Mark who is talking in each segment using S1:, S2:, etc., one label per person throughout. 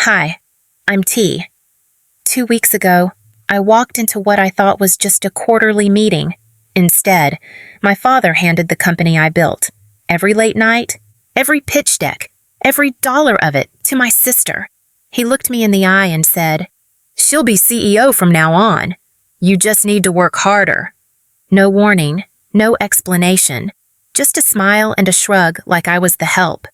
S1: Hi, I'm T. 2 weeks ago, I walked into what I thought was just a quarterly meeting. Instead, my father handed the company I built, every late night, every pitch deck, every dollar of it, to my sister. He looked me in the eye and said, "She'll be CEO from now on. You just need to work harder." No warning, no explanation, just a smile and a shrug like I was the help.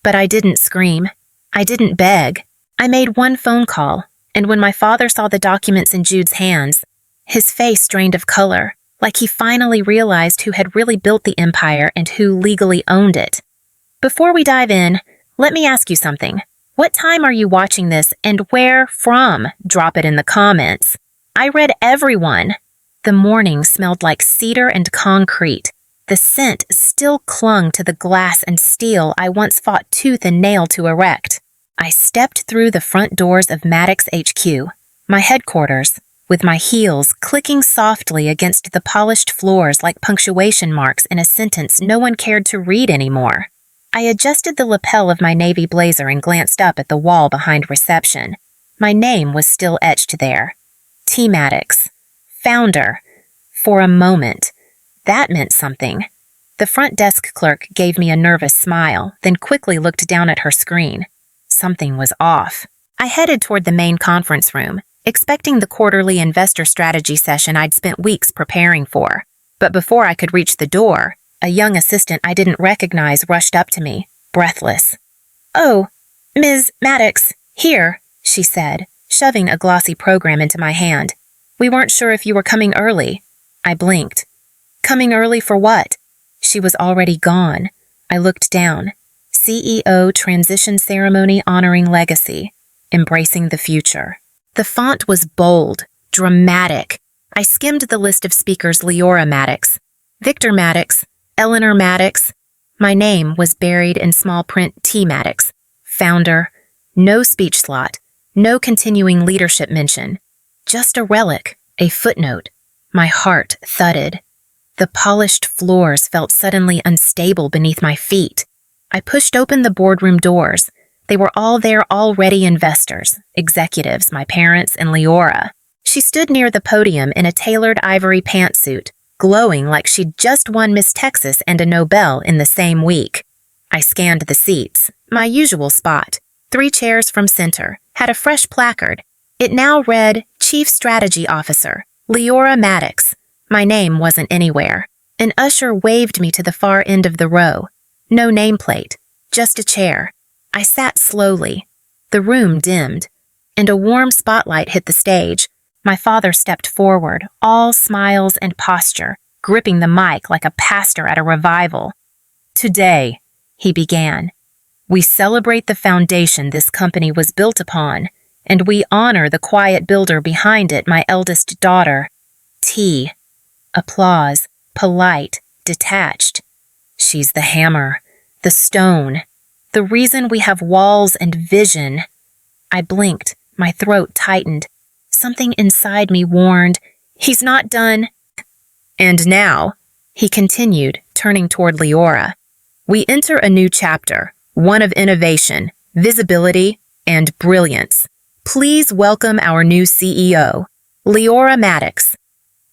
S1: But I didn't scream. I didn't beg. I made one phone call, and when my father saw the documents in Jude's hands, his face drained of color, like he finally realized who had really built the empire and who legally owned it. Before we dive in, let me ask you something. What time are you watching this and where from? Drop it in the comments. I read everyone. The morning smelled like cedar and concrete. The scent still clung to the glass and steel I once fought tooth and nail to erect. I stepped through the front doors of Maddox HQ, my headquarters, with my heels clicking softly against the polished floors like punctuation marks in a sentence no one cared to read anymore. I adjusted the lapel of my navy blazer and glanced up at the wall behind reception. My name was still etched there. T. Maddox, founder. For a moment, that meant something. The front desk clerk gave me a nervous smile, then quickly looked down at her screen. Something was off. I headed toward the main conference room, expecting the quarterly investor strategy session I'd spent weeks preparing for. But before I could reach the door, a young assistant I didn't recognize rushed up to me, breathless. "Oh, Ms. Maddox, here," she said, shoving a glossy program into my hand. "We weren't sure if you were coming early." I blinked. Coming early for what? She was already gone. I looked down. CEO Transition Ceremony Honoring Legacy, Embracing the Future. The font was bold, dramatic. I skimmed the list of speakers: Leora Maddox, Victor Maddox, Eleanor Maddox. My name was buried in small print: T. Maddox, founder. No speech slot, no continuing leadership mention. Just a relic, a footnote. My heart thudded. The polished floors felt suddenly unstable beneath my feet. I pushed open the boardroom doors. They were all there already: investors, executives, my parents, and Leora. She stood near the podium in a tailored ivory pantsuit, glowing like she'd just won Miss Texas and a Nobel in the same week. I scanned the seats. My usual spot, 3 chairs from center, had a fresh placard. It now read, Chief Strategy Officer, Leora Maddox. My name wasn't anywhere. An usher waved me to the far end of the row. No nameplate, just a chair. I sat slowly. The room dimmed, and a warm spotlight hit the stage. My father stepped forward, all smiles and posture, gripping the mic like a pastor at a revival. "Today," he began, "we celebrate the foundation this company was built upon, and we honor the quiet builder behind it, my eldest daughter, T." Applause, polite, detached. "She's the hammer, the stone, the reason we have walls and vision." I blinked, my throat tightened. Something inside me warned, "He's not done." "And now," he continued, turning toward Leora, "we enter a new chapter, one of innovation, visibility, and brilliance. Please welcome our new CEO, Leora Maddox."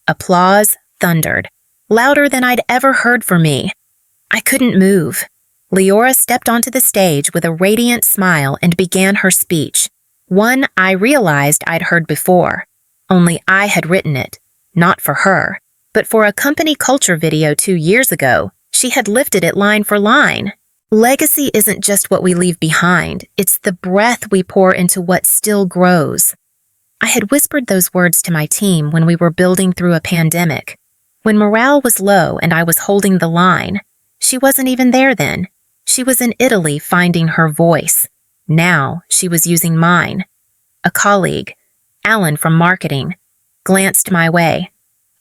S1: Applause thundered, louder than I'd ever heard for me. I couldn't move. Leora stepped onto the stage with a radiant smile and began her speech. One I realized I'd heard before, only I had written it, not for her, but for a company culture video 2 years ago. She had lifted it line for line. Legacy isn't just what we leave behind, it's the breath we pour into what still grows. I had whispered those words to my team when we were building through a pandemic. When morale was low and I was holding the line, she wasn't even there then. She was in Italy finding her voice. Now she was using mine. A colleague, Alan from marketing, glanced my way.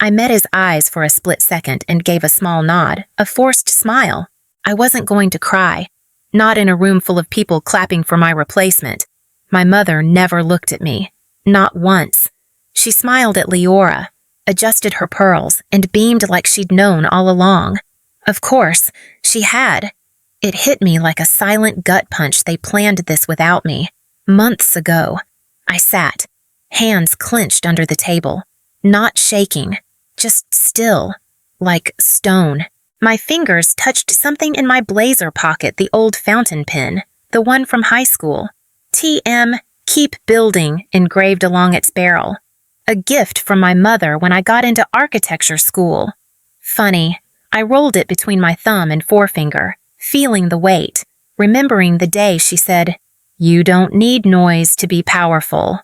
S1: I met his eyes for a split second and gave a small nod, a forced smile. I wasn't going to cry, not in a room full of people clapping for my replacement. My mother never looked at me, not once. She smiled at Leora, adjusted her pearls, and beamed like she'd known all along. Of course, she had. It hit me like a silent gut punch they planned this without me. Months ago, I sat, hands clenched under the table, not shaking, just still, like stone. My fingers touched something in my blazer pocket, the old fountain pen, the one from high school. TM, Keep Building, engraved along its barrel. A gift from my mother when I got into architecture school. Funny, I rolled it between my thumb and forefinger, feeling the weight, remembering the day she said, "You don't need noise to be powerful."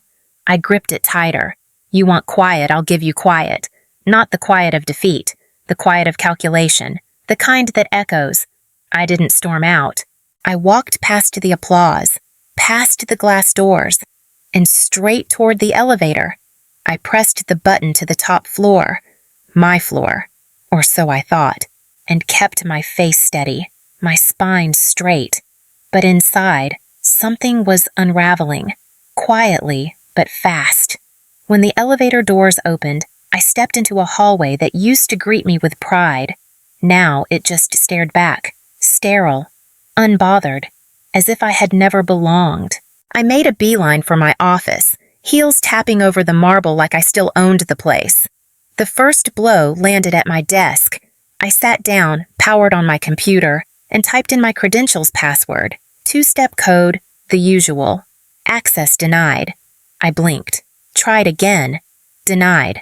S1: I gripped it tighter. You want quiet, I'll give you quiet. Not the quiet of defeat, the quiet of calculation, the kind that echoes. I didn't storm out. I walked past the applause, past the glass doors, and straight toward the elevator. I pressed the button to the top floor, my floor, or so I thought, and kept my face steady, my spine straight. But inside, something was unraveling, quietly but fast. When the elevator doors opened, I stepped into a hallway that used to greet me with pride. Now it just stared back, sterile, unbothered, as if I had never belonged. I made a beeline for my office, heels tapping over the marble like I still owned the place. The first blow landed at my desk. I sat down, powered on my computer, and typed in my credentials password. 2-step code, the usual. Access denied. I blinked. Tried again. Denied.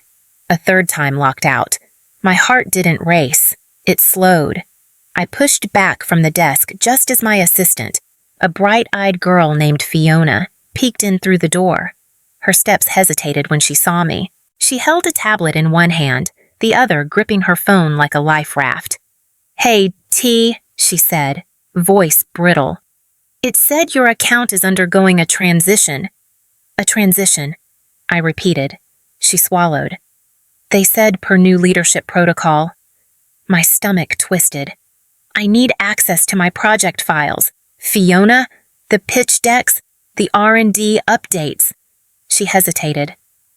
S1: A third time locked out. My heart didn't race. It slowed. I pushed back from the desk just as my assistant, a bright-eyed girl named Fiona, peeked in through the door. Her steps hesitated when she saw me. She held a tablet in one hand, the other gripping her phone like a life raft. "Hey, T," she said, voice brittle. "It said your account is undergoing a transition." "A transition," I repeated. She swallowed. "They said per new leadership protocol." My stomach twisted. "I need access to my project files. Fiona, the pitch decks, the R&D updates." She hesitated.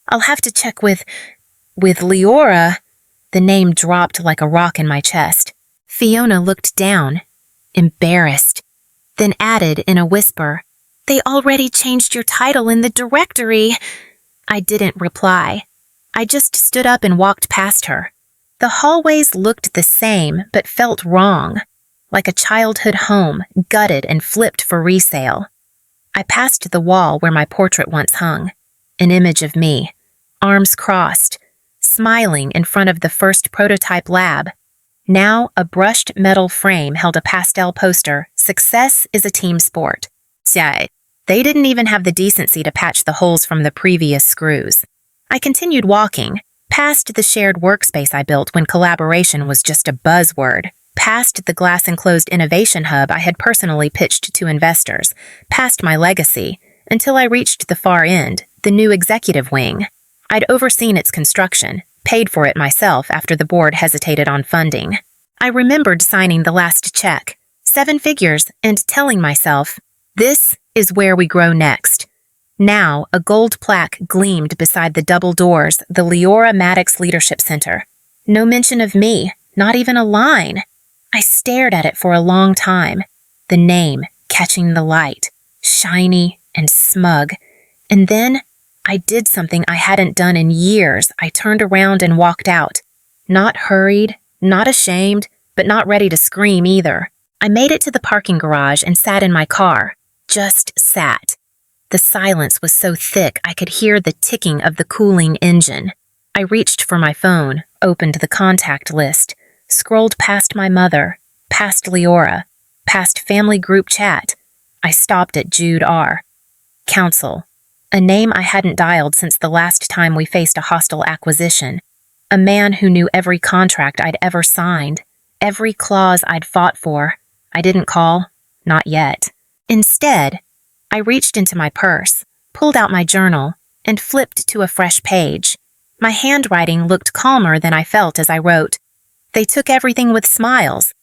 S1: "I'll have to check with Leora." The name dropped like a rock in my chest. Fiona looked down, embarrassed, then added in a whisper, "They already changed your title in the directory." I didn't reply. I just stood up and walked past her. The hallways looked the same, but felt wrong, like a childhood home, gutted and flipped for resale. I passed the wall where my portrait once hung, an image of me, arms crossed, smiling in front of the first prototype lab. Now a brushed metal frame held a pastel poster, "Success is a team sport." They didn't even have the decency to patch the holes from the previous screws. I continued walking, past the shared workspace I built when collaboration was just a buzzword, past the glass-enclosed innovation hub I had personally pitched to investors, past my legacy, until I reached the far end, the new executive wing. I'd overseen its construction, paid for it myself after the board hesitated on funding. I remembered signing the last check, 7 figures, and telling myself, "This is where we grow next." Now, a gold plaque gleamed beside the double doors, the Leora Maddox Leadership Center. No mention of me, not even a line. I stared at it for a long time, the name catching the light, shiny and smug. And then I did something I hadn't done in years. I turned around and walked out. Not hurried, not ashamed, but not ready to scream either. I made it to the parking garage and sat in my car. Just sat. The silence was so thick I could hear the ticking of the cooling engine. I reached for my phone, opened the contact list, scrolled past my mother, past Leora, past family group chat. I stopped at Jude R. Counsel, a name I hadn't dialed since the last time we faced a hostile acquisition. A man who knew every contract I'd ever signed, every clause I'd fought for. I didn't call, not yet. Instead, I reached into my purse, pulled out my journal, and flipped to a fresh page. My handwriting looked calmer than I felt as I wrote. They took everything with smiles,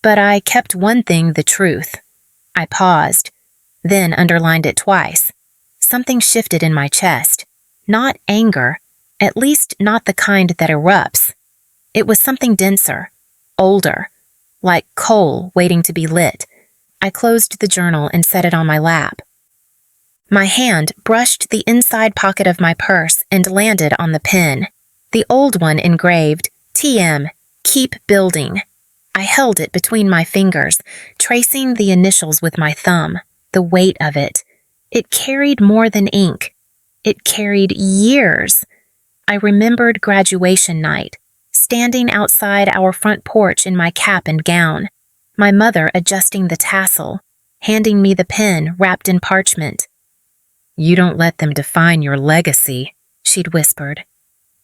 S1: but I kept one thing the truth. I paused, then underlined it twice. Something shifted in my chest. Not anger, at least not the kind that erupts. It was something denser, older, like coal waiting to be lit. I closed the journal and set it on my lap. My hand brushed the inside pocket of my purse and landed on the pen. The old one engraved, TM, Keep Building. I held it between my fingers, tracing the initials with my thumb. The weight of it. It carried more than ink. It carried years. I remembered graduation night, standing outside our front porch in my cap and gown, my mother adjusting the tassel, handing me the pen wrapped in parchment. "You don't let them define your legacy," she'd whispered.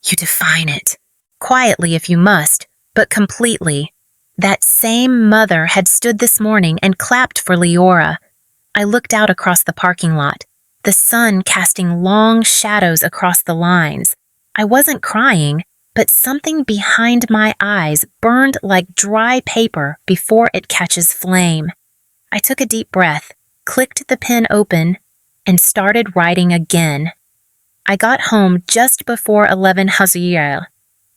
S1: "You define it. Quietly if you must, but completely." That same mother had stood this morning and clapped for Leora. I looked out across the parking lot, the sun casting long shadows across the lines. I wasn't crying, but something behind my eyes burned like dry paper before it catches flame. I took a deep breath, clicked the pen open, and started writing again. I got home just before 11 Hazuel.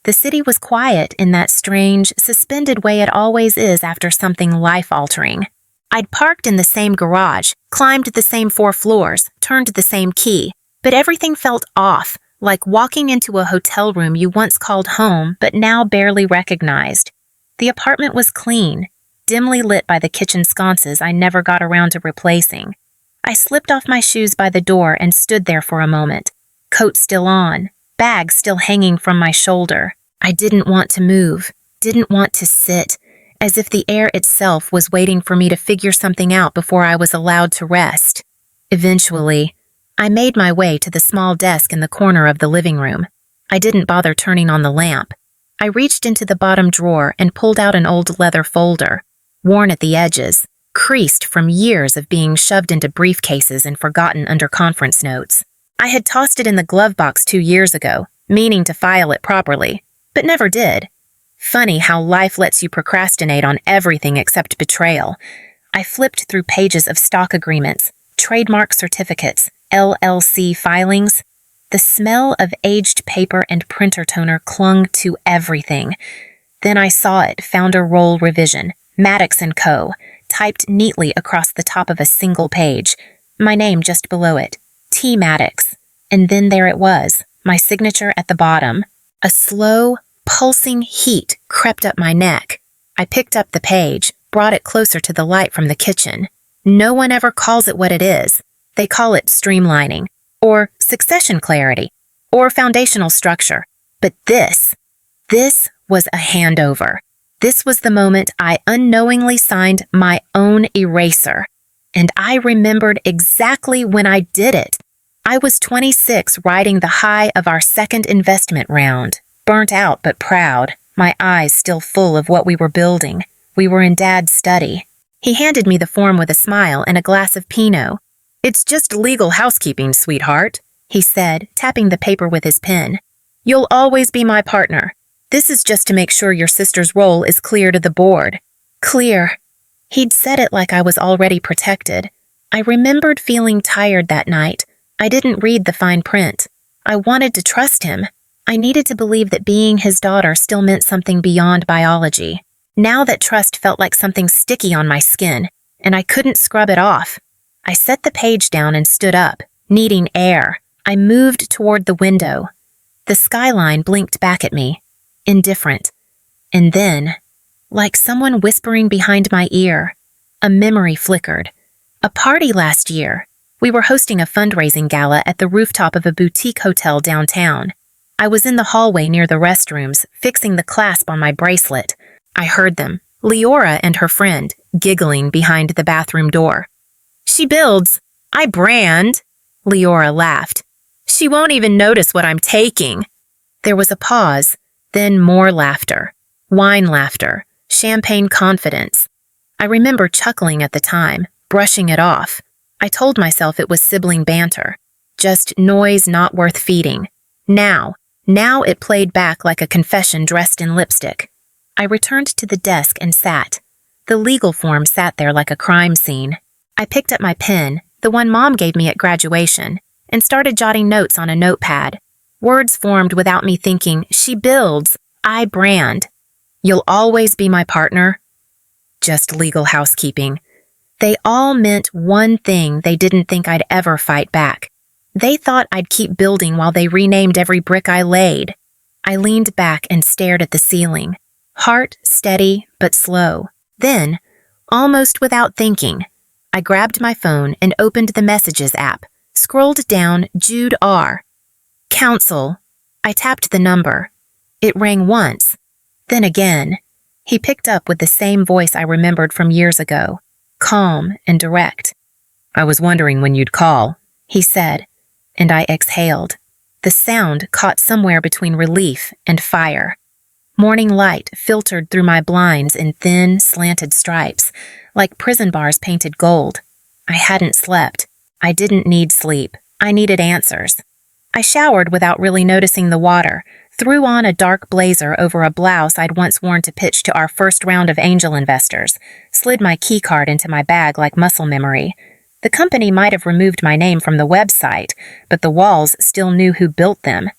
S1: The city was quiet in that strange, suspended way it always is after something life-altering. I'd parked in the same garage, climbed the same 4 floors, turned the same key, but everything felt off, like walking into a hotel room you once called home but now barely recognized. The apartment was clean, dimly lit by the kitchen sconces I never got around to replacing. I slipped off my shoes by the door and stood there for a moment, coat still on, bag still hanging from my shoulder. I didn't want to move, didn't want to sit, as if the air itself was waiting for me to figure something out before I was allowed to rest. Eventually, I made my way to the small desk in the corner of the living room. I didn't bother turning on the lamp. I reached into the bottom drawer and pulled out an old leather folder, worn at the edges, creased from years of being shoved into briefcases and forgotten under conference notes. I had tossed it in the glove box 2 years ago, meaning to file it properly, but never did. Funny how life lets you procrastinate on everything except betrayal. I flipped through pages of stock agreements, trademark certificates, LLC filings. The smell of aged paper and printer toner clung to everything. Then I saw it, founder role revision, Maddox & Co., typed neatly across the top of a single page. My name just below it, T. Maddox. And then there it was, my signature at the bottom. A slow, pulsing heat crept up my neck. I picked up the page, brought it closer to the light from the kitchen. No one ever calls it what it is. They call it streamlining, or succession clarity, or foundational structure. But this was a handover. This was the moment I unknowingly signed my own eraser. And I remembered exactly when I did it. I was 26, riding the high of our second investment round. Burnt out but proud, my eyes still full of what we were building. We were in Dad's study. He handed me the form with a smile and a glass of Pinot. "It's just legal housekeeping, sweetheart," he said, tapping the paper with his pen. "You'll always be my partner. This is just to make sure your sister's role is clear to the board." Clear. He'd said it like I was already protected. I remembered feeling tired that night. I didn't read the fine print. I wanted to trust him. I needed to believe that being his daughter still meant something beyond biology. Now that trust felt like something sticky on my skin, and I couldn't scrub it off. I set the page down and stood up, needing air. I moved toward the window. The skyline blinked back at me, indifferent. And then, like someone whispering behind my ear, a memory flickered. A party last year. We were hosting a fundraising gala at the rooftop of a boutique hotel downtown. I was in the hallway near the restrooms, fixing the clasp on my bracelet. I heard them, Leora and her friend, giggling behind the bathroom door. "She builds. I brand." Leora laughed. "She won't even notice what I'm taking." There was a pause, then more laughter. Wine laughter, champagne confidence. I remember chuckling at the time, brushing it off. I told myself it was sibling banter, just noise not worth feeding. Now it played back like a confession dressed in lipstick. I returned to the desk and sat. The legal form sat there like a crime scene. I picked up my pen, the one Mom gave me at graduation, and started jotting notes on a notepad. Words formed without me thinking. She builds. I brand. You'll always be my partner. Just legal housekeeping. They all meant one thing they didn't think I'd ever fight back. They thought I'd keep building while they renamed every brick I laid. I leaned back and stared at the ceiling, heart steady but slow. Then, almost without thinking, I grabbed my phone and opened the Messages app, scrolled down Jude R. Counsel. I tapped the number. It rang once, then again. He picked up with the same voice I remembered from years ago, calm and direct. "I was wondering when you'd call," he said, and I exhaled. The sound caught somewhere between relief and fire. Morning light filtered through my blinds in thin, slanted stripes, like prison bars painted gold. I hadn't slept. I didn't need sleep. I needed answers. I showered without really noticing the water, threw on a dark blazer over a blouse I'd once worn to pitch to our first round of angel investors, slid my keycard into my bag like muscle memory. The company might have removed my name from the website, but the walls still knew who built them.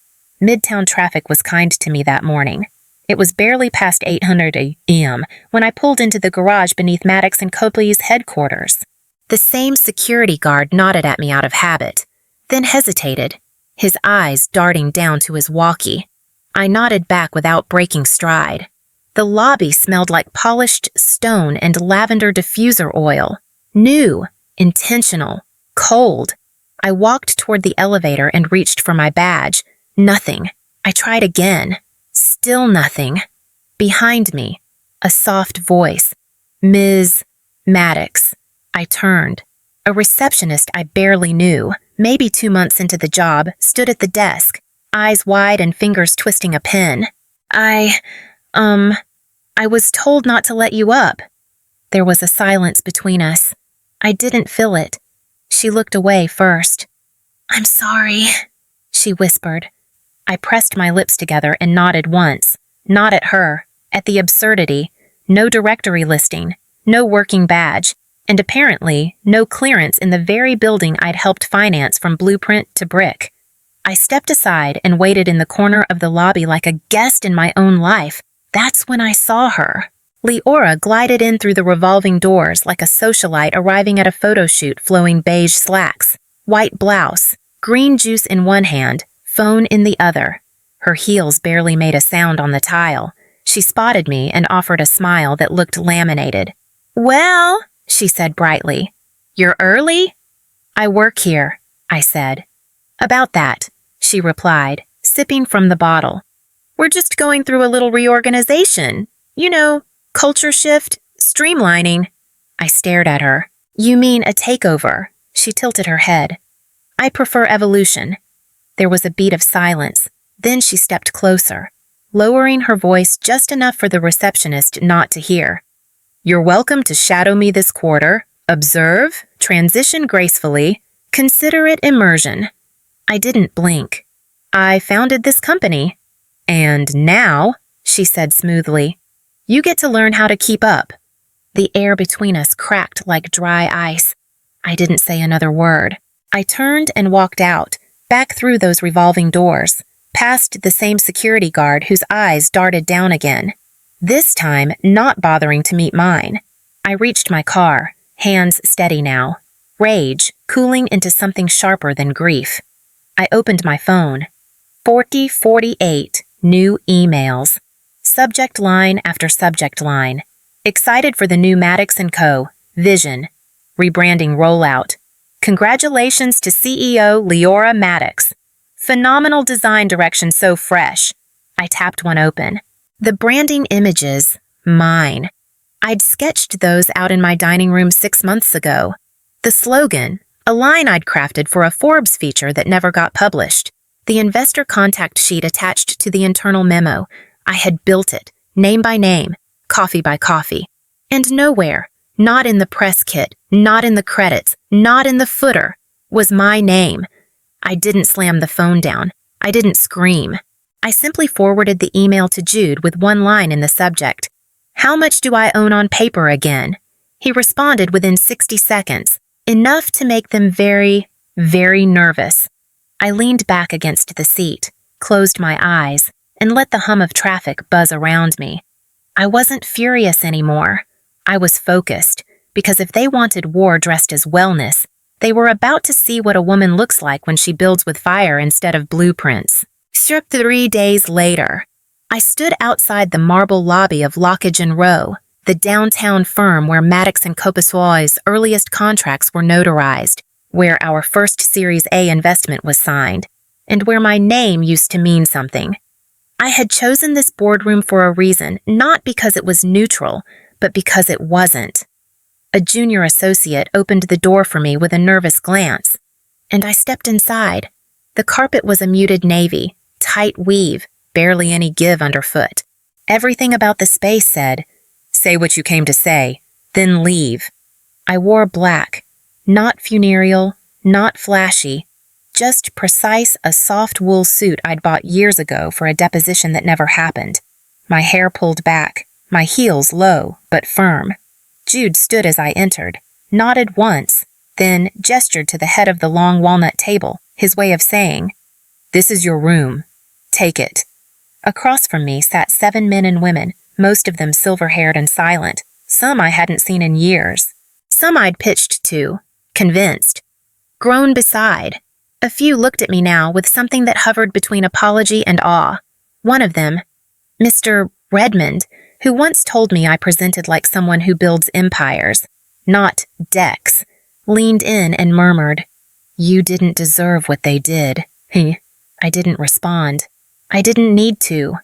S1: Midtown traffic was kind to me that morning. It was barely past 800 a.m. when I pulled into the garage beneath Maddox and Copley's headquarters. The same security guard nodded at me out of habit, then hesitated, his eyes darting down to his walkie. I nodded back without breaking stride. The lobby smelled like polished stone and lavender diffuser oil. New, intentional, cold. I walked toward the elevator and reached for my badge. Nothing. I tried again. Still nothing. Behind me, a soft voice. "Ms. Maddox." I turned. A receptionist I barely knew, maybe 2 months into the job, stood at the desk, eyes wide and fingers twisting a pen. I was told not to let you up." There was a silence between us. I didn't feel it. She looked away first. "I'm sorry," she whispered. I pressed my lips together and nodded once. Not at her, at the absurdity. No directory listing, no working badge, and apparently no clearance in the very building I'd helped finance from blueprint to brick. I stepped aside and waited in the corner of the lobby like a guest in my own life. That's when I saw her. Leora glided in through the revolving doors like a socialite arriving at a photo shoot flowing beige slacks, white blouse, green juice in one hand, phone in the other. Her heels barely made a sound on the tile. She spotted me and offered a smile that looked laminated. "Well," she said brightly, "you're early?" "I work here," I said. "About that," she replied, sipping from the bottle. "We're just going through a little reorganization. You know, culture shift, streamlining." I stared at her. "You mean a takeover?" She tilted her head. "I prefer evolution." There was a beat of silence. Then she stepped closer, lowering her voice just enough for the receptionist not to hear. "You're welcome to shadow me this quarter. Observe, transition gracefully, consider it immersion." I didn't blink. "I founded this company. And now," she said smoothly, "you get to learn how to keep up." The air between us cracked like dry ice. I didn't say another word. I turned and walked out, back through those revolving doors, past the same security guard whose eyes darted down again, this time not bothering to meet mine. I reached my car, hands steady now, rage cooling into something sharper than grief. I opened my phone. 48 new emails. Subject line after subject line. Excited for the new Maddox & Co. Vision. Rebranding rollout. Congratulations to CEO Leora Maddox. Phenomenal design direction, so fresh. I tapped one open. The branding images, mine. I'd sketched those out in my dining room 6 months ago. The slogan, a line I'd crafted for a Forbes feature that never got published. The investor contact sheet attached to the internal memo. I had built it, name by name, coffee by coffee. And nowhere, not in the press kit, not in the credits, not in the footer, was my name. I didn't slam the phone down. I didn't scream. I simply forwarded the email to Jude with one line in the subject. "How much do I own on paper again?" He responded within 60 seconds, enough to make them very, very nervous. I leaned back against the seat, closed my eyes, and let the hum of traffic buzz around me. I wasn't furious anymore. I was focused, because if they wanted war dressed as wellness, they were about to see what a woman looks like when she builds with fire instead of blueprints. 3 days later, I stood outside the marble lobby of Lockage & Rowe, the downtown firm where Maddox and Copassoy's earliest contracts were notarized, where our first Series A investment was signed, and where my name used to mean something. I had chosen this boardroom for a reason, not because it was neutral, but because it wasn't. A junior associate opened the door for me with a nervous glance, and I stepped inside. The carpet was a muted navy, tight weave, barely any give underfoot. Everything about the space said, "Say what you came to say, then leave." I wore black, not funereal, not flashy, just precise a soft wool suit I'd bought years ago for a deposition that never happened. My hair pulled back, my heels low but firm. Jude stood as I entered, nodded once, then gestured to the head of the long walnut table, his way of saying, "This is your room. Take it." Across from me sat 7 men and women, most of them silver-haired and silent, some I hadn't seen in years. Some I'd pitched to, convinced, grown beside. A few looked at me now with something that hovered between apology and awe. One of them, Mr. Redmond, who once told me I presented like someone who builds empires, not decks, leaned in and murmured, "You didn't deserve what they did." I didn't respond. I didn't need to.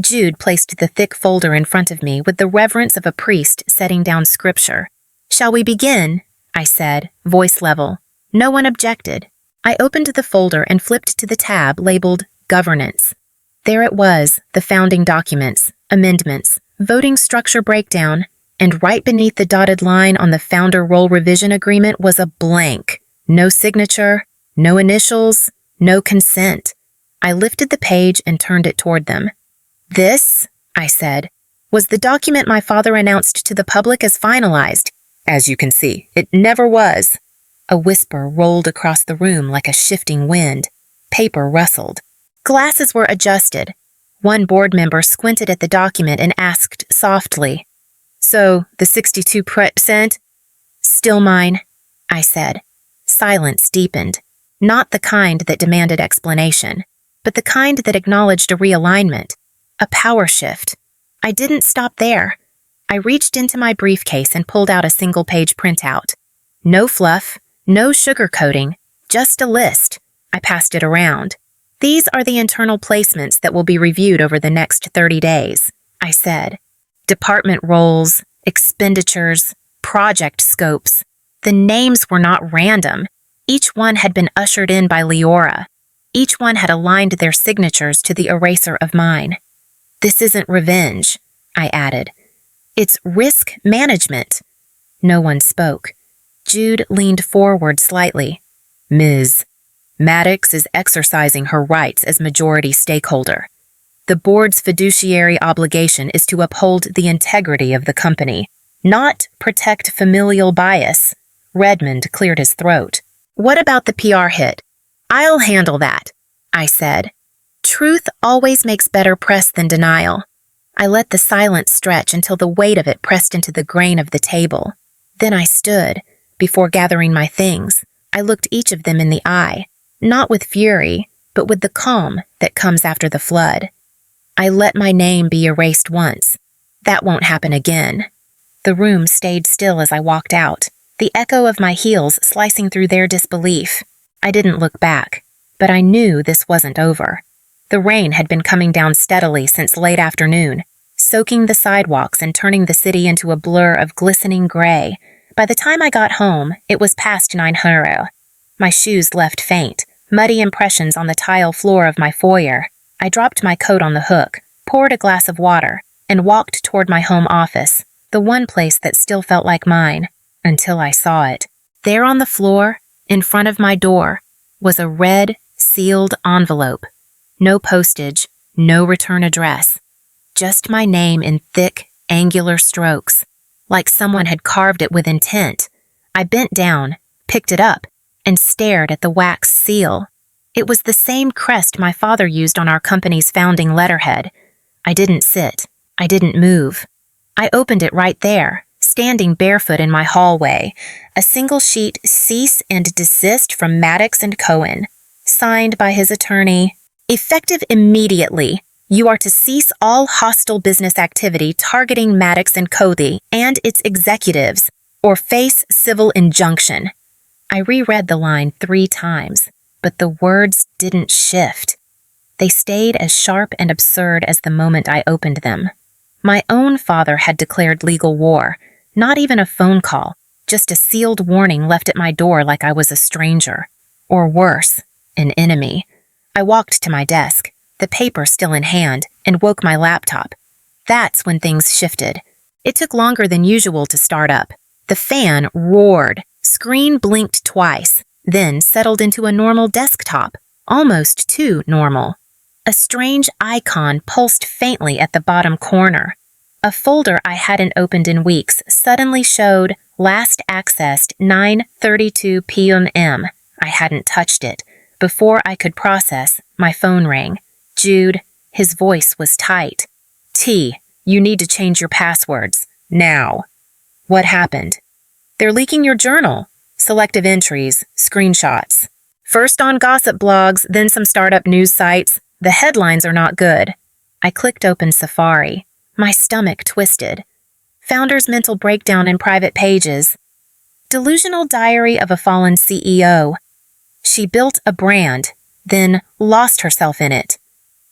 S1: Jude placed the thick folder in front of me with the reverence of a priest setting down scripture. "Shall we begin?" I said, voice level. No one objected. I opened the folder and flipped to the tab labeled Governance. There it was, the founding documents, amendments, voting structure breakdown, and right beneath the dotted line on the founder role revision agreement was a blank. No signature, no initials, no consent. I lifted the page and turned it toward them. "This," I said, "was the document my father announced to the public as finalized. As you can see, it never was." A whisper rolled across the room like a shifting wind. Paper rustled. Glasses were adjusted. One board member squinted at the document and asked softly, "So, the 62%? "Still mine," I said. Silence deepened. Not the kind that demanded explanation, but the kind that acknowledged a realignment, a power shift. I didn't stop there. I reached into my briefcase and pulled out a single-page printout. No fluff, no sugarcoating, just a list. I passed it around. "These are the internal placements that will be reviewed over the next 30 days, I said. Department roles, expenditures, project scopes. The names were not random. Each one had been ushered in by Leora. Each one had aligned their signatures to the eraser of mine. "This isn't revenge," I added. "It's risk management." No one spoke. Jude leaned forward slightly. "Ms. Maddox is exercising her rights as majority stakeholder. The board's fiduciary obligation is to uphold the integrity of the company, not protect familial bias." Redmond cleared his throat. "What about the PR hit?" "I'll handle that," I said. Truth always makes better press than denial. I let the silence stretch until the weight of it pressed into the grain of the table. Then I stood. Before gathering my things, I looked each of them in the eye, not with fury, but with the calm that comes after the flood. I let my name be erased once. That won't happen again. The room stayed still as I walked out, the echo of my heels slicing through their disbelief. I didn't look back, but I knew this wasn't over. The rain had been coming down steadily since late afternoon, soaking the sidewalks and turning the city into a blur of glistening gray. By the time I got home, it was past 9:00. My shoes left faint, muddy impressions on the tile floor of my foyer. I dropped my coat on the hook, poured a glass of water, and walked toward my home office, the one place that still felt like mine, until I saw it. There on the floor, in front of my door, was a red, sealed envelope. No postage, no return address. Just my name in thick, angular strokes, like someone had carved it with intent. I bent down, picked it up, and stared at the wax seal. It was the same crest my father used on our company's founding letterhead. I didn't sit. I didn't move. I opened it right there, standing barefoot in my hallway, a single sheet cease and desist from Maddox and Cohen, signed by his attorney. Effective immediately. You are to cease all hostile business activity targeting Maddox and Cody and its executives, or face civil injunction. I reread the line 3 times, but the words didn't shift. They stayed as sharp and absurd as the moment I opened them. My own father had declared legal war, not even a phone call, just a sealed warning left at my door like I was a stranger. Or worse, an enemy. I walked to my desk, the paper still in hand, and woke my laptop. That's when things shifted. It took longer than usual to start up. The fan roared, screen blinked twice, then settled into a normal desktop, almost too normal. A strange icon pulsed faintly at the bottom corner. A folder I hadn't opened in weeks suddenly showed last accessed 9:32 p.m. I hadn't touched it. Before I could process, my phone rang. Jude, his voice was tight. T, you need to change your passwords. Now. What happened? They're leaking your journal. Selective entries, screenshots. First on gossip blogs, then some startup news sites. The headlines are not good. I clicked open Safari. My stomach twisted. Founder's mental breakdown in private pages. Delusional diary of a fallen CEO. She built a brand, then lost herself in it.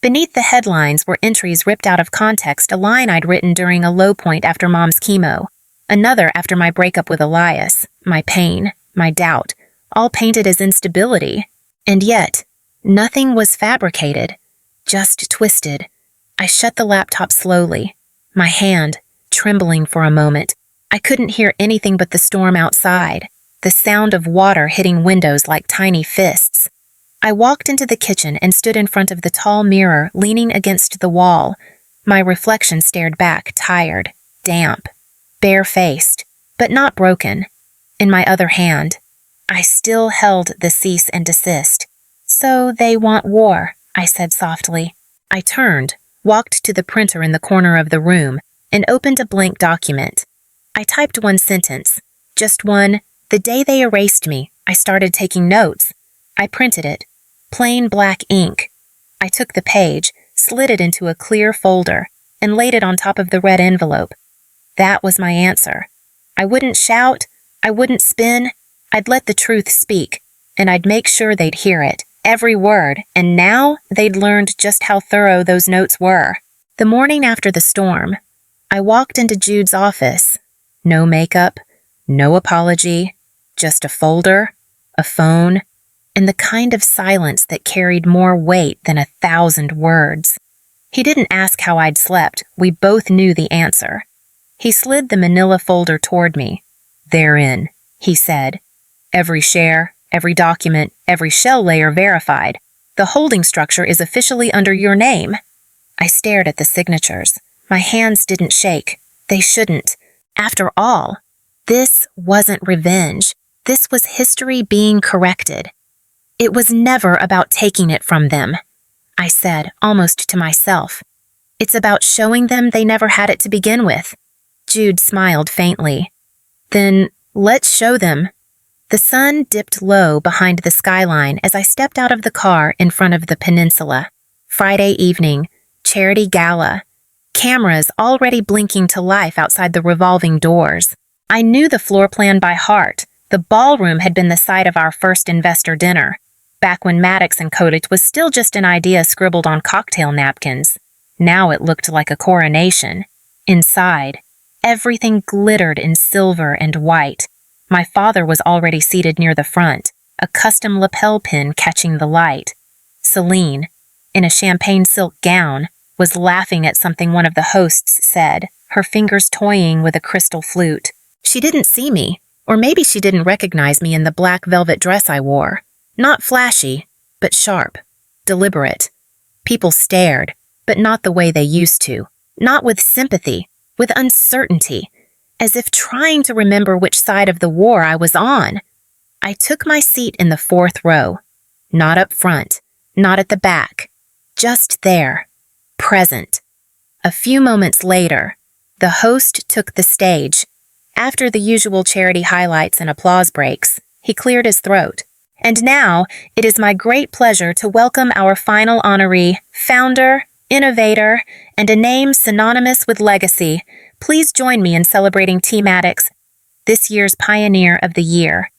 S1: Beneath the headlines were entries ripped out of context, a line I'd written during a low point after Mom's chemo, another after my breakup with Elias, my pain, my doubt, all painted as instability. And yet, nothing was fabricated, just twisted. I shut the laptop slowly, my hand trembling for a moment. I couldn't hear anything but the storm outside, the sound of water hitting windows like tiny fists. I walked into the kitchen and stood in front of the tall mirror, leaning against the wall. My reflection stared back, tired, damp, bare-faced, but not broken. In my other hand, I still held the cease and desist. So they want war, I said softly. I turned, walked to the printer in the corner of the room, and opened a blank document. I typed one sentence, just one. The day they erased me, I started taking notes. I printed it. Plain black ink. I took the page, slid it into a clear folder, and laid it on top of the red envelope. That was my answer. I wouldn't shout, I wouldn't spin, I'd let the truth speak, and I'd make sure they'd hear it, every word, and now they'd learned just how thorough those notes were. The morning after the storm, I walked into Jude's office. No makeup, no apology, just a folder, a phone, and the kind of silence that carried more weight than 1,000 words. He didn't ask how I'd slept. We both knew the answer. He slid the manila folder toward me. They're in, he said. Every share, every document, every shell layer verified. The holding structure is officially under your name. I stared at the signatures. My hands didn't shake. They shouldn't. After all, this wasn't revenge. This was history being corrected. It was never about taking it from them, I said, almost to myself. It's about showing them they never had it to begin with. Jude smiled faintly. Then let's show them. The sun dipped low behind the skyline as I stepped out of the car in front of the peninsula. Friday evening, charity gala. Cameras already blinking to life outside the revolving doors. I knew the floor plan by heart. The ballroom had been the site of our first investor dinner, back when Maddox and Kodik was still just an idea scribbled on cocktail napkins. Now it looked like a coronation. Inside, everything glittered in silver and white. My father was already seated near the front, a custom lapel pin catching the light. Celine, in a champagne silk gown, was laughing at something one of the hosts said, her fingers toying with a crystal flute. She didn't see me, or maybe she didn't recognize me in the black velvet dress I wore. Not flashy, but sharp, deliberate. People stared, but not the way they used to. Not with sympathy, with uncertainty, as if trying to remember which side of the war I was on. I took my seat in the 4th row. Not up front, not at the back. Just there, present. A few moments later, the host took the stage. After the usual charity highlights and applause breaks, he cleared his throat. And now, it is my great pleasure to welcome our final honoree, founder, innovator, and a name synonymous with legacy. Please join me in celebrating T. Maddox, this year's Pioneer of the Year.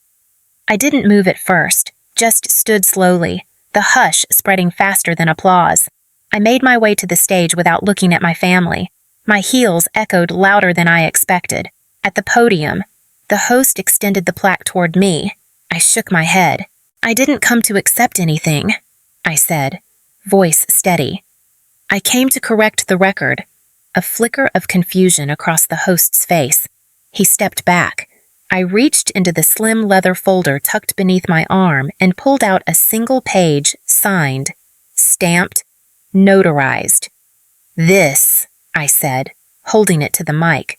S1: I didn't move at first, just stood slowly, the hush spreading faster than applause. I made my way to the stage without looking at my family. My heels echoed louder than I expected. At the podium, the host extended the plaque toward me. I shook my head. "I didn't come to accept anything," I said, voice steady. "I came to correct the record." A flicker of confusion across the host's face. He stepped back. I reached into the slim leather folder tucked beneath my arm and pulled out a single page, signed, stamped, notarized. "This," I said, holding it to the mic,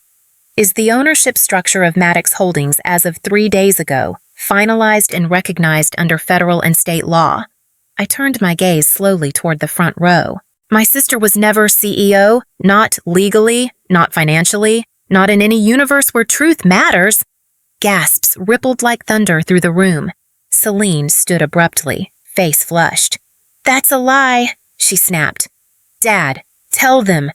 S1: "is the ownership structure of Maddox Holdings as of 3 days ago, finalized and recognized under federal and state law." I turned my gaze slowly toward the front row. "My sister was never CEO, not legally, not financially, not in any universe where truth matters." Gasps rippled like thunder through the room. Celine stood abruptly, face flushed. "That's a lie," she snapped. "Dad, tell them."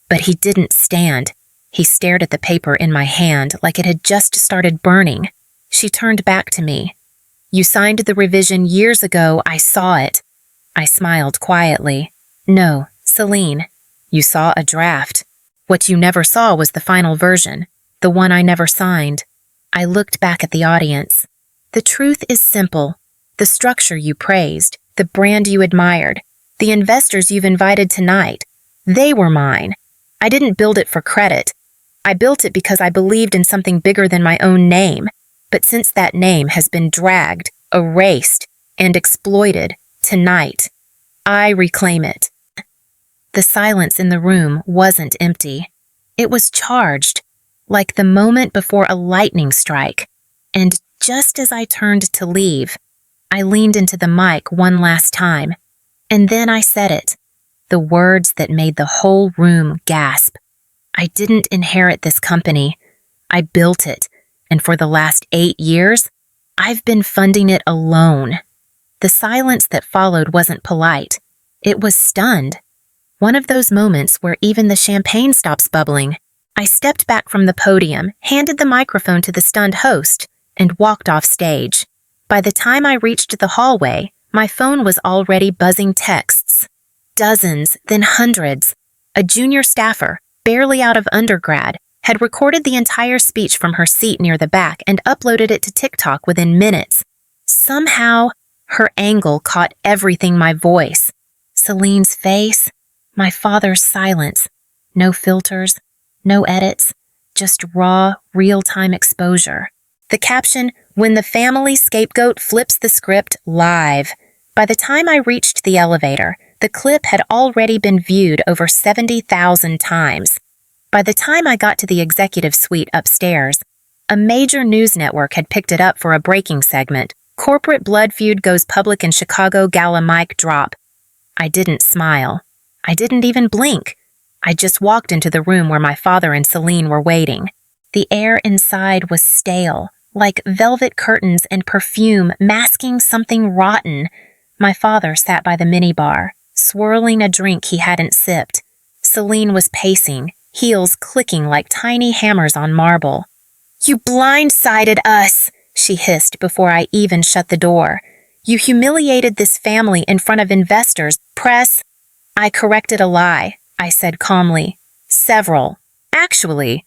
S1: But he didn't stand. He stared at the paper in my hand like it had just started burning. She turned back to me. "You signed the revision years ago. I saw it." I smiled quietly. "No, Celine, you saw a draft. What you never saw was the final version, the one I never signed." I looked back at the audience. "The truth is simple. The structure you praised, the brand you admired, the investors you've invited tonight, they were mine. I didn't build it for credit. I built it because I believed in something bigger than my own name. But since that name has been dragged, erased, and exploited, tonight, I reclaim it." The silence in the room wasn't empty. It was charged, like the moment before a lightning strike. And just as I turned to leave, I leaned into the mic one last time. And then I said it, the words that made the whole room gasp. I didn't inherit this company. I built it, and for the last 8 years, I've been funding it alone. The silence that followed wasn't polite. It was stunned. One of those moments where even the champagne stops bubbling. I stepped back from the podium, handed the microphone to the stunned host, and walked off stage. By the time I reached the hallway, my phone was already buzzing texts. Dozens, then hundreds. A junior staffer, barely out of undergrad, had recorded the entire speech from her seat near the back and uploaded it to TikTok within minutes. Somehow, her angle caught everything: my voice, Celine's face, my father's silence. No filters, no edits, just raw, real-time exposure. The caption, "When the family scapegoat flips the script live." By the time I reached the elevator, the clip had already been viewed over 70,000 times. By the time I got to the executive suite upstairs, a major news network had picked it up for a breaking segment. "Corporate blood feud goes public in Chicago, gala mic drop." I didn't smile. I didn't even blink. I just walked into the room where my father and Celine were waiting. The air inside was stale, like velvet curtains and perfume masking something rotten. My father sat by the minibar, swirling a drink he hadn't sipped. Celine was pacing, heels clicking like tiny hammers on marble. "You blindsided us," she hissed before I even shut the door. "You humiliated this family in front of investors, press." I corrected a lie, I said calmly. "Several. Actually."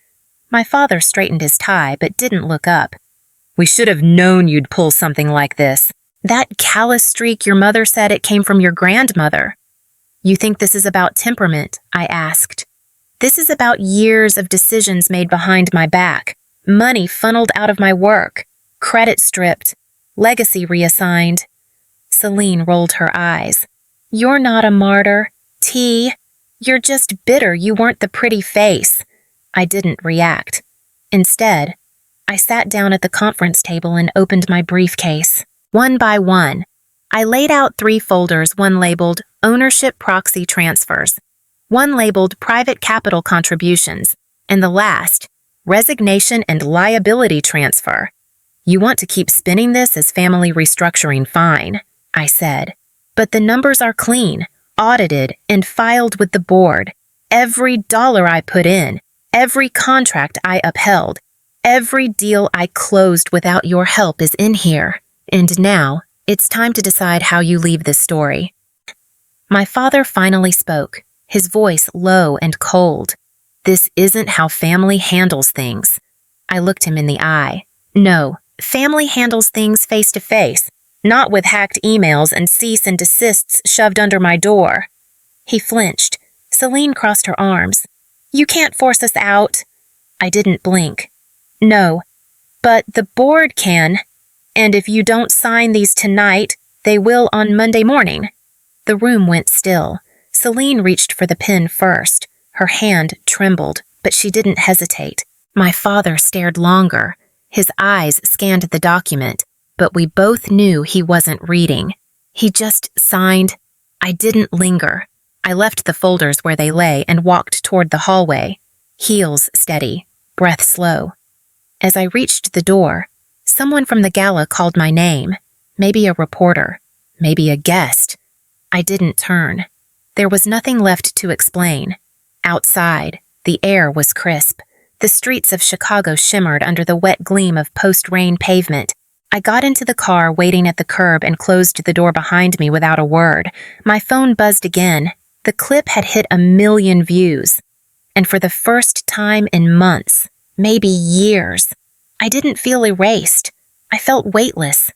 S1: My father straightened his tie but didn't look up. "We should have known you'd pull something like this. That callous streak your mother said it came from your grandmother." "You think this is about temperament?" I asked. "This is about years of decisions made behind my back, money funneled out of my work, credit stripped, legacy reassigned." Celine rolled her eyes. "You're not a martyr, T. You're just bitter you weren't the pretty face." I didn't react. Instead, I sat down at the conference table and opened my briefcase. One by one, I laid out 3 folders, one labeled Ownership Proxy Transfers, one labeled Private Capital Contributions, and the last, Resignation and liability transfer. You want to keep spinning this as family restructuring, fine, I said. But the numbers are clean, audited, and filed with the board. Every dollar I put in, every contract I upheld, every deal I closed without your help is in here. And now, it's time to decide how you leave this story. My father finally spoke, his voice low and cold. This isn't how family handles things. I looked him in the eye. No, family handles things face to face, not with hacked emails and cease and desists shoved under my door. He flinched. Celine crossed her arms. You can't force us out. I didn't blink. No, but the board can. And if you don't sign these tonight, they will on Monday morning. The room went still. Celine reached for the pen first. Her hand trembled, but she didn't hesitate. My father stared longer. His eyes scanned the document, but we both knew he wasn't reading. He just signed. I didn't linger. I left the folders where they lay and walked toward the hallway, heels steady, breath slow. As I reached the door, someone from the gala called my name. Maybe a reporter, maybe a guest. I didn't turn. There was nothing left to explain. Outside, the air was crisp. The streets of Chicago shimmered under the wet gleam of post-rain pavement. I got into the car waiting at the curb and closed the door behind me without a word. My phone buzzed again. The clip had hit 1 million views. And for the first time in months, maybe years, I didn't feel erased. I felt weightless.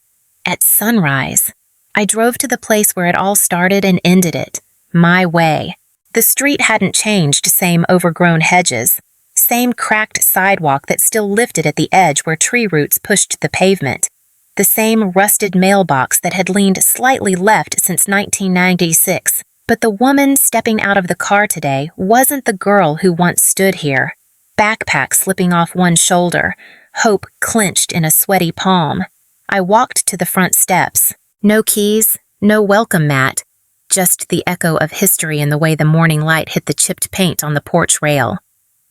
S1: At sunrise, I drove to the place where it all started and ended it. My way. The street hadn't changed, same overgrown hedges, same cracked sidewalk that still lifted at the edge where tree roots pushed the pavement, the same rusted mailbox that had leaned slightly left since 1996. But the woman stepping out of the car today wasn't the girl who once stood here. Backpack slipping off one shoulder, hope clenched in a sweaty palm. I walked to the front steps. No keys, no welcome mat. Just the echo of history in the way the morning light hit the chipped paint on the porch rail.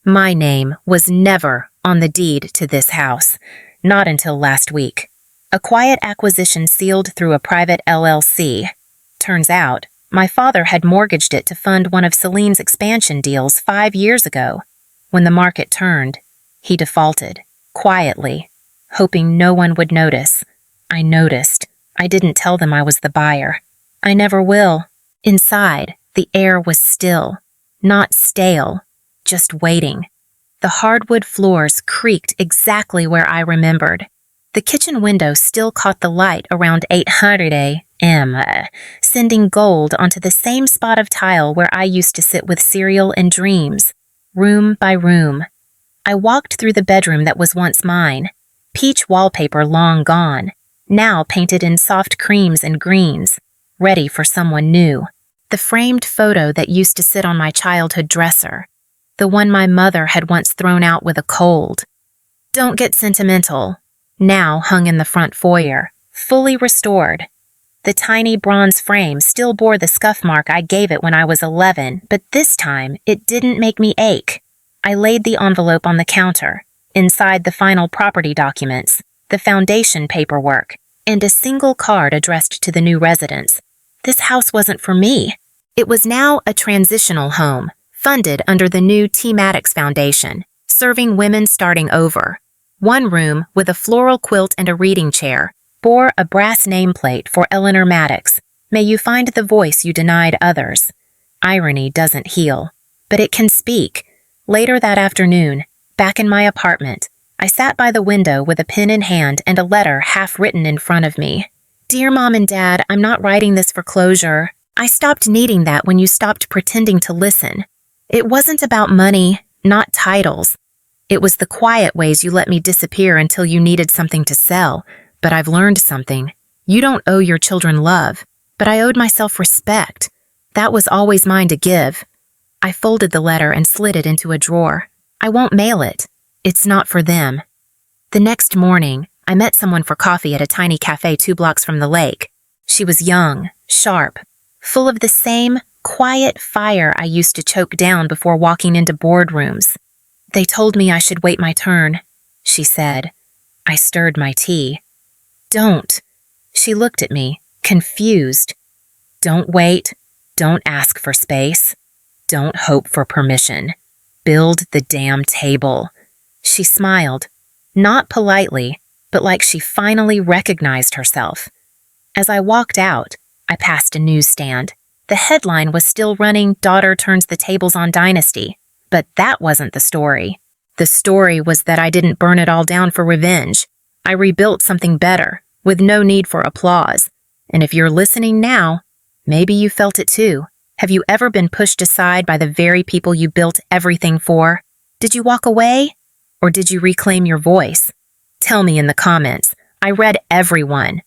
S1: My name was never on the deed to this house, not until last week. A quiet acquisition sealed through a private LLC. Turns out, my father had mortgaged it to fund one of Celine's expansion deals 5 years ago. When the market turned, he defaulted, quietly, hoping no one would notice. I noticed. I didn't tell them I was the buyer. I never will. Inside, the air was still, not stale, just waiting. The hardwood floors creaked exactly where I remembered. The kitchen window still caught the light around 800 a.m., sending gold onto the same spot of tile where I used to sit with cereal and dreams, room by room. I walked through the bedroom that was once mine, peach wallpaper long gone, now painted in soft creams and greens, ready for someone new. The framed photo that used to sit on my childhood dresser, the one my mother had once thrown out with a cold. Don't get sentimental. Now hung in the front foyer, fully restored. The tiny bronze frame still bore the scuff mark I gave it when I was 11, but this time it didn't make me ache. I laid the envelope on the counter, inside the final property documents, the foundation paperwork, and a single card addressed to the new residents. This house wasn't for me. It was now a transitional home, funded under the new T. Maddox Foundation, serving women starting over. One room, with a floral quilt and a reading chair, bore a brass nameplate for Eleanor Maddox. May you find the voice you denied others. Irony doesn't heal, but it can speak. Later that afternoon, back in my apartment, I sat by the window with a pen in hand and a letter half written in front of me. Dear Mom and Dad, I'm not writing this for closure. I stopped needing that when you stopped pretending to listen. It wasn't about money, not titles. It was the quiet ways you let me disappear until you needed something to sell. But I've learned something. You don't owe your children love, but I owed myself respect. That was always mine to give. I folded the letter and slid it into a drawer. I won't mail it. It's not for them. The next morning, I met someone for coffee at a tiny cafe 2 blocks from the lake. She was young, sharp, full of the same quiet fire I used to choke down before walking into boardrooms. They told me I should wait my turn, she said. I stirred my tea. Don't. She looked at me, confused. Don't wait. Don't ask for space. Don't hope for permission. Build the damn table. She smiled, not politely, but like she finally recognized herself. As I walked out, I passed a newsstand. The headline was still running, "Daughter turns the tables on Dynasty." But that wasn't the story. The story was that I didn't burn it all down for revenge. I rebuilt something better, with no need for applause. And if you're listening now, maybe you felt it too. Have you ever been pushed aside by the very people you built everything for? Did you walk away? Or did you reclaim your voice? Tell me in the comments. I read everyone.